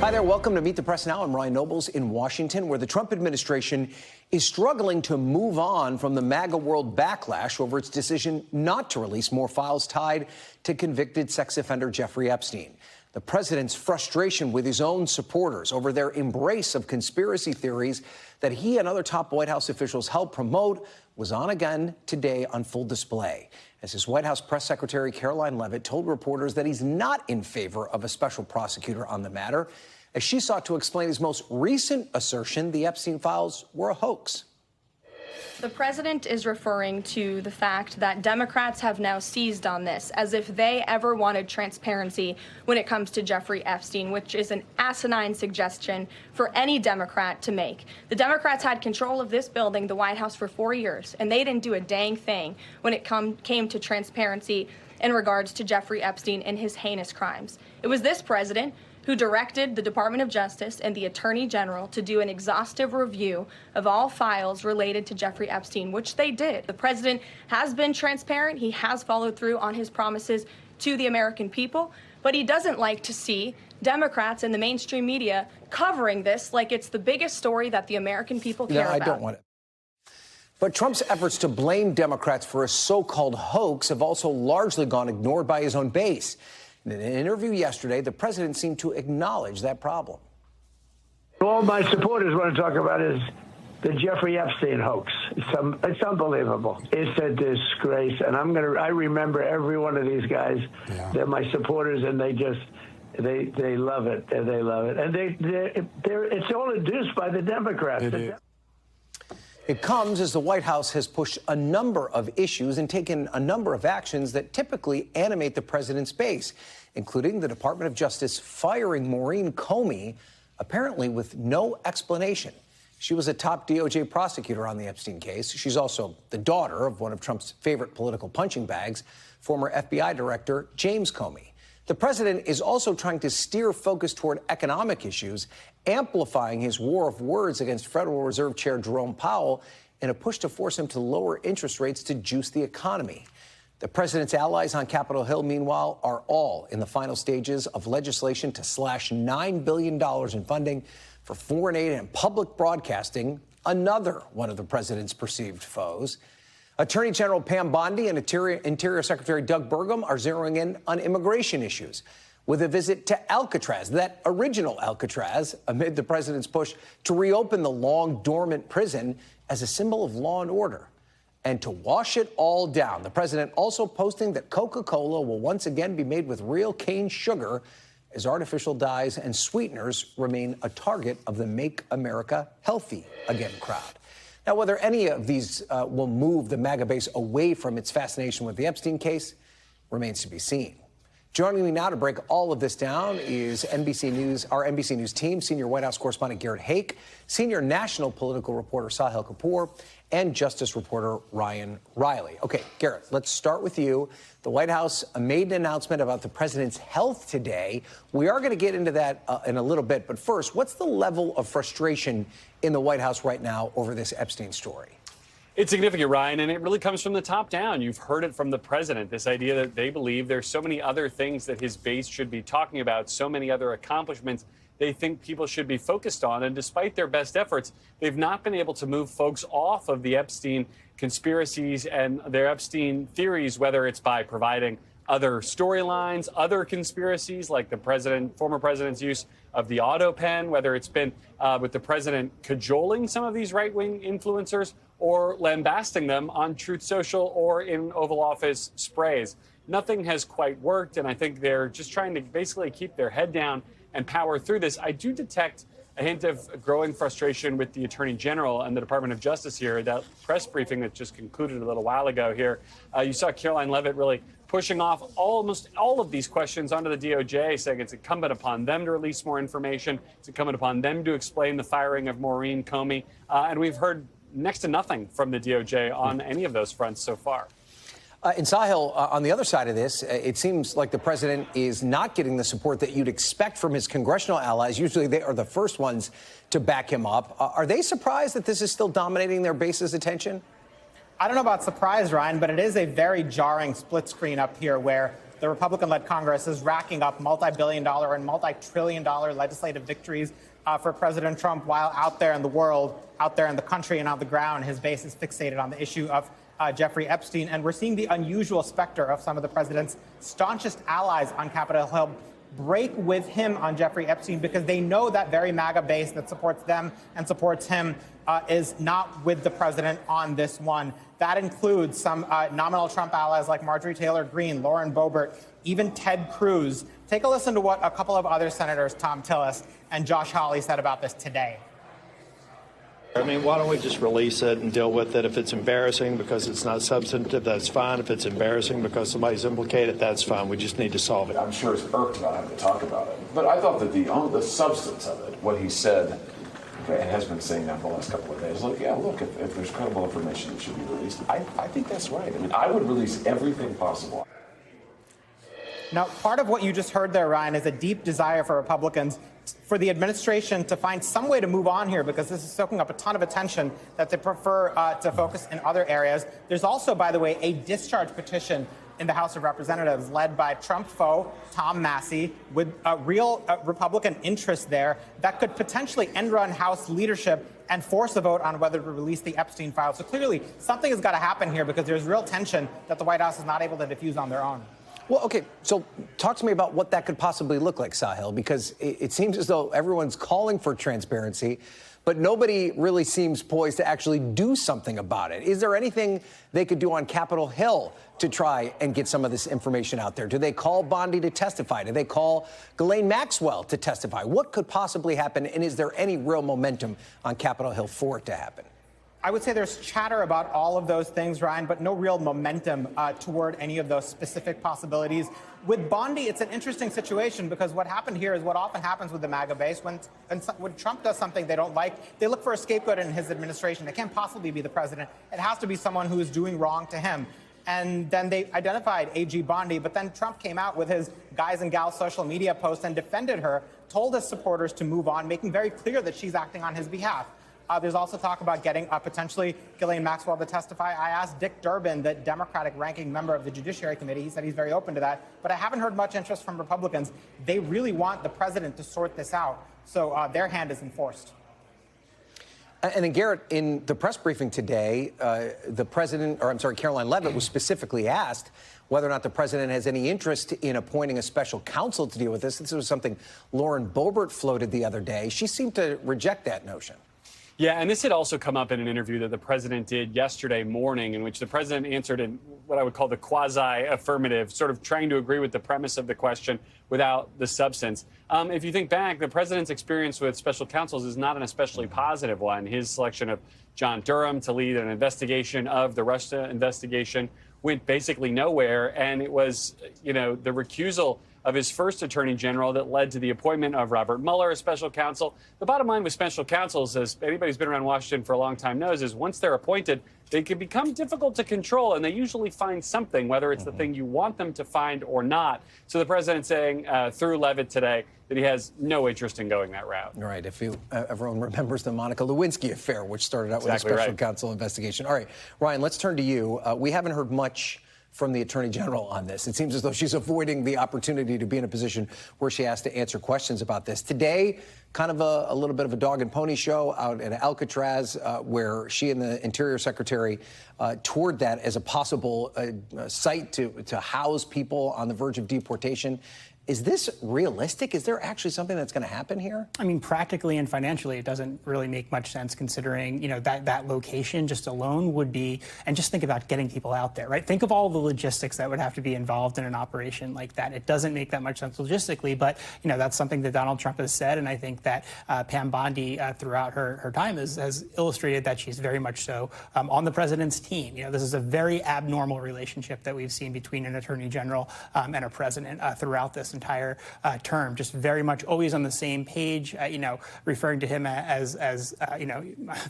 Hi there. Welcome to Meet the Press Now. I'm Ryan Nobles in Washington, where the Trump administration is struggling to move on from the MAGA-world backlash over its decision not to release more files tied to convicted sex offender Jeffrey Epstein. The president's frustration with his own supporters over their embrace of conspiracy theories that he and other top White House officials helped promote was on again today on full display, as his White House press secretary Karoline Leavitt told reporters that he's not in favor of a special prosecutor on the matter, as she sought to explain his most recent assertion the Epstein files were a hoax. The president is referring to the fact that Democrats have now seized on this, as if they ever wanted transparency when it comes to Jeffrey Epstein, which is an asinine suggestion for any Democrat to make. The Democrats had control of this building, the White House, for 4 years, and they didn't do a dang thing when it came to transparency in regards to Jeffrey Epstein and his heinous crimes. It was this president who directed the Department of Justice and the Attorney General to do an exhaustive review of all files related to Jeffrey Epstein, which they did. The president has been transparent. He has followed through on his promises to the American people, but he doesn't like to see Democrats and the mainstream media covering this like it's the biggest story that the American people care about. I don't want it. But Trump's efforts to blame Democrats for a so-called hoax have also largely gone ignored by his own base. In an interview yesterday, the president seemed to acknowledge that problem. All my supporters want to talk about is the Jeffrey Epstein hoax. It's unbelievable. It's a disgrace, and I remember every one of these guys. Yeah. They're my supporters, and they love it, and they love it, and it's all induced by the Democrats. It comes as the White House has pushed a number of issues and taken a number of actions that typically animate the president's base, including the Department of Justice firing Maureen Comey, apparently with no explanation. She was a top DOJ prosecutor on the Epstein case. She's also the daughter of one of Trump's favorite political punching bags, former FBI Director James Comey. The president is also trying to steer focus toward economic issues, amplifying his war of words against Federal Reserve Chair Jerome Powell in a push to force him to lower interest rates to juice the economy. The president's allies on Capitol Hill, meanwhile, are all in the final stages of legislation to slash $9 billion in funding for foreign aid and public broadcasting, another one of the president's perceived foes. Attorney General Pam Bondi and Interior Secretary Doug Burgum are zeroing in on immigration issues with a visit to Alcatraz, that original Alcatraz, amid the president's push to reopen the long dormant prison as a symbol of law and order. And to wash it all down, the president also posting that Coca-Cola will once again be made with real cane sugar as artificial dyes and sweeteners remain a target of the Make America Healthy Again crowd. Now, whether any of these will move the MAGA base away from its fascination with the Epstein case remains to be seen. Joining me now to break all of this down is our NBC News team, senior White House correspondent Garrett Haake, senior national political reporter Sahil Kapur, and justice reporter Reilly. Okay, Garrett, let's start with you. The White House made an announcement about the president's health today. We are going to get into that in a little bit. But first, what's the level of frustration in the White House right now over this Epstein story? It's significant, Ryan, and it really comes from the top down. You've heard it from the president, this idea that they believe there's so many other things that his base should be talking about, so many other accomplishments they think people should be focused on. And despite their best efforts, they've not been able to move folks off of the Epstein conspiracies and their Epstein theories, whether it's by providing other storylines, other conspiracies, like the former president's use of the auto pen, whether it's been with the president cajoling some of these right-wing influencers or lambasting them on Truth Social or in Oval Office sprays. Nothing has quite worked, and I think they're just trying to basically keep their head down and power through this. I do detect a hint of growing frustration with the Attorney General and the Department of Justice here. That press briefing that just concluded a little while ago here, you saw Karoline Leavitt really pushing off almost all of these questions onto the DOJ, saying it's incumbent upon them to release more information. It's incumbent upon them to explain the firing of Maureen Comey. And we've heard next to nothing from the DOJ on any of those fronts so far. And Sahil, on the other side of this, it seems like the president is not getting the support that you'd expect from his congressional allies. Usually they are the first ones to back him up. Are they surprised that this is still dominating their base's attention? I don't know about surprise, Ryan, but it is a very jarring split screen up here where the Republican-led Congress is racking up multi-billion-dollar and multi-trillion-dollar legislative victories for President Trump, while out there in the world, out there in the country and on the ground, his base is fixated on the issue of Jeffrey Epstein. And we're seeing the unusual specter of some of the president's staunchest allies on Capitol Hill break with him on Jeffrey Epstein, because they know that very MAGA base that supports them and supports him is not with the president on this one. That includes some nominal Trump allies like Marjorie Taylor Greene, Lauren Boebert, even Ted Cruz. Take a listen to what a couple of other senators, Tom Tillis and Josh Hawley, said about this today. I mean, why don't we just release it and deal with it? If it's embarrassing because it's not substantive, that's fine. If it's embarrassing because somebody's implicated, that's fine. We just need to solve it. I'm sure it's irked about having to talk about it. But I thought that the substance of it, what he said, and has been saying that for the last couple of days, like, yeah, look, if there's credible information that should be released, I think that's right. I mean, I would release everything possible. Now, part of what you just heard there, Ryan, is a deep desire for Republicans, for the administration to find some way to move on here, because this is soaking up a ton of attention that they prefer to focus in other areas. There's also, by the way, a discharge petition in the House of Representatives led by Trump foe Tom Massey, with a real Republican interest there that could potentially end-run House leadership and force a vote on whether to release the Epstein file. So clearly, something has got to happen here, because there's real tension that the White House is not able to diffuse on their own. Well, okay, so talk to me about what that could possibly look like, Sahil, because it seems as though everyone's calling for transparency, but nobody really seems poised to actually do something about it. Is there anything they could do on Capitol Hill to try and get some of this information out there? Do they call Bondi to testify? Do they call Ghislaine Maxwell to testify? What could possibly happen, and is there any real momentum on Capitol Hill for it to happen? I would say there's chatter about all of those things, Ryan, but no real momentum toward any of those specific possibilities. With Bondi, it's an interesting situation, because what happened here is what often happens with the MAGA base. When Trump does something they don't like, they look for a scapegoat in his administration. It can't possibly be the president. It has to be someone who is doing wrong to him. And then they identified AG Bondi, but then Trump came out with his guys and gals social media post and defended her, told his supporters to move on, making very clear that she's acting on his behalf. There's also talk about getting potentially Ghislaine Maxwell to testify. I asked Dick Durbin, the Democratic ranking member of the Judiciary Committee. He said he's very open to that. But I haven't heard much interest from Republicans. They really want the president to sort this out. So their hand is enforced. And then, Garrett, in the press briefing today, Caroline Leavitt was specifically asked whether or not the president has any interest in appointing a special counsel to deal with this. This was something Lauren Boebert floated the other day. She seemed to reject that notion. Yeah, and this had also come up in an interview that the president did yesterday morning, in which the president answered in what I would call the quasi-affirmative, sort of trying to agree with the premise of the question without the substance. If you think back, the president's experience with special counsels is not an especially positive one. His selection of John Durham to lead an investigation of the Russia investigation went basically nowhere, and it was, the recusal of his first attorney general that led to the appointment of Robert Mueller as special counsel. The bottom line with special counsels, as anybody who's been around Washington for a long time knows, is once they're appointed, they can become difficult to control, and they usually find something, whether it's the thing you want them to find or not. So the president's saying through Leavitt today that he has no interest in going that route. Right. If everyone remembers the Monica Lewinsky affair, which started out with a special counsel investigation. All right, Ryan, let's turn to you. We haven't heard much from the Attorney General on this. It seems as though she's avoiding the opportunity to be in a position where she has to answer questions about this. Today, kind of a little bit of a dog and pony show out at Alcatraz, where she and the Interior Secretary toured that as a possible site to house people on the verge of deportation. Is this realistic? Is there actually something that's going to happen here? I mean, practically and financially, it doesn't really make much sense, considering, that location just alone would be, and just think about getting people out there, right? Think of all the logistics that would have to be involved in an operation like that. It doesn't make that much sense logistically, but, that's something that Donald Trump has said, and I think that Pam Bondi, throughout her time, has illustrated that she's very much so on the president's team. This is a very abnormal relationship that we've seen between an attorney general and a president throughout this entire term, just very much always on the same page, referring to him as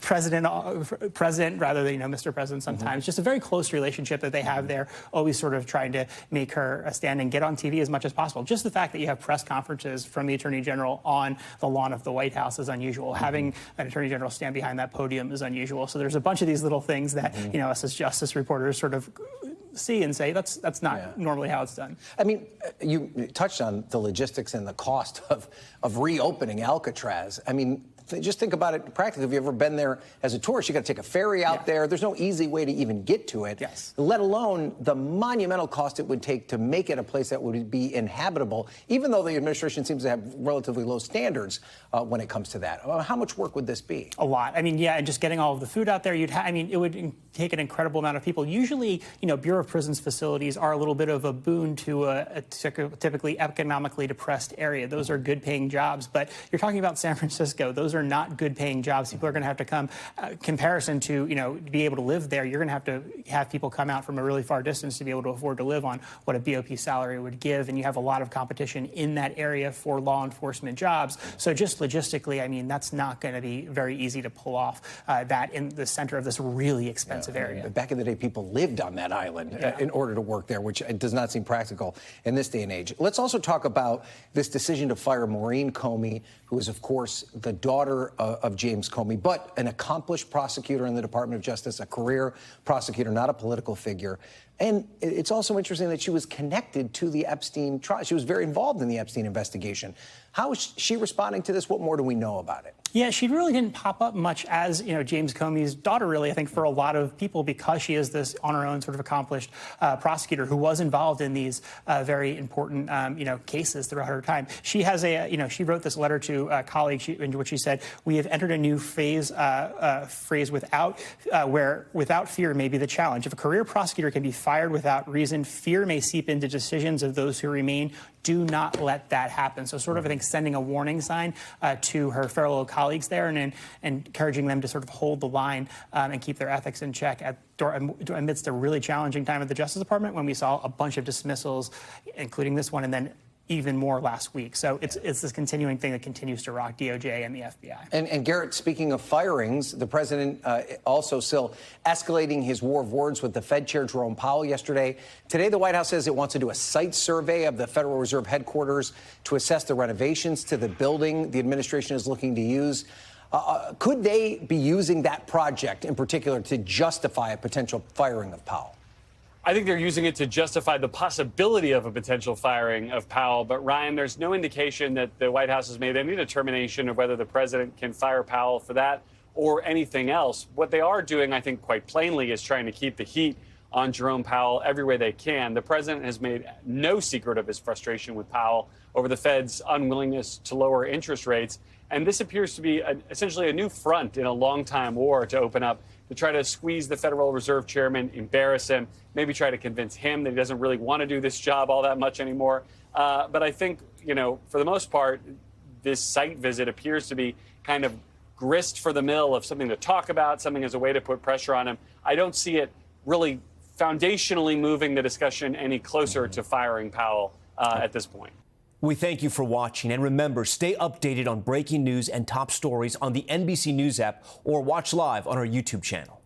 president rather than, Mr. President sometimes. Just a very close relationship that they have there, always sort of trying to make her stand and get on TV as much as possible. Just the fact that you have press conferences from the Attorney General on the lawn of the White House is unusual. Having an Attorney General stand behind that podium is unusual. So there's a bunch of these little things that, us as justice reporters sort of see and say that's not normally how it's done. I mean, you touched on the logistics and the cost of reopening Alcatraz. I mean, just think about it practically. If you've ever been there as a tourist, you got to take a ferry out there. There's no easy way to even get to it, let alone the monumental cost it would take to make it a place that would be inhabitable, even though the administration seems to have relatively low standards when it comes to that. How much work would this be? A lot. I mean, yeah, and just getting all of the food out there, I mean, it would take an incredible amount of people. Usually, Bureau of Prisons facilities are a little bit of a boon to a typically economically depressed area. Those are good-paying jobs, but you're talking about San Francisco. Those are not good-paying jobs. People are going to have to come. Comparison to be able to live there, you're going to have people come out from a really far distance to be able to afford to live on what a BOP salary would give, and you have a lot of competition in that area for law enforcement jobs. So just logistically, I mean, that's not going to be very easy to pull off that in the center of this really expensive area. Back in the day, people lived on that island in order to work there, which does not seem practical in this day and age. Let's also talk about this decision to fire Maureen Comey, who is, of course, the daughter of James Comey, but an accomplished prosecutor in the Department of Justice, a career prosecutor, not a political figure. And it's also interesting that she was connected to the Epstein trial. She was very involved in the Epstein investigation. How is she responding to this? What more do we know about it? Yeah, she really didn't pop up much as, James Comey's daughter, really, I think, for a lot of people, because she is this, on her own, sort of accomplished prosecutor who was involved in these very important, cases throughout her time. She has she wrote this letter to a colleague in which she said, "We have entered a new phase where without fear may be the challenge. If a career prosecutor can be fired without reason, fear may seep into decisions of those who remain. Do not let that happen." So sort of, I think, sending a warning sign to her fellow colleagues there and encouraging them to sort of hold the line and keep their ethics in check amidst a really challenging time at the Justice Department when we saw a bunch of dismissals, including this one, and then even more last week. So it's this continuing thing that continues to rock DOJ and the FBI. And Garrett, speaking of firings, the president also still escalating his war of words with the Fed Chair Jerome Powell yesterday. Today, the White House says it wants to do a site survey of the Federal Reserve headquarters to assess the renovations to the building the administration is looking to use. Could they be using that project in particular to justify a potential firing of Powell? I think they're using it to justify the possibility of a potential firing of Powell. But, Ryan, there's no indication that the White House has made any determination of whether the president can fire Powell for that or anything else. What they are doing, I think, quite plainly, is trying to keep the heat on Jerome Powell every way they can. The president has made no secret of his frustration with Powell over the Fed's unwillingness to lower interest rates. And this appears to be essentially a new front in a long-time war to open up, to try to squeeze the Federal Reserve chairman, embarrass him, maybe try to convince him that he doesn't really want to do this job all that much anymore. But I think, for the most part, this site visit appears to be kind of grist for the mill of something to talk about, something as a way to put pressure on him. I don't see it really foundationally moving the discussion any closer to firing Powell at this point. We thank you for watching, and remember, stay updated on breaking news and top stories on the NBC News app or watch live on our YouTube channel.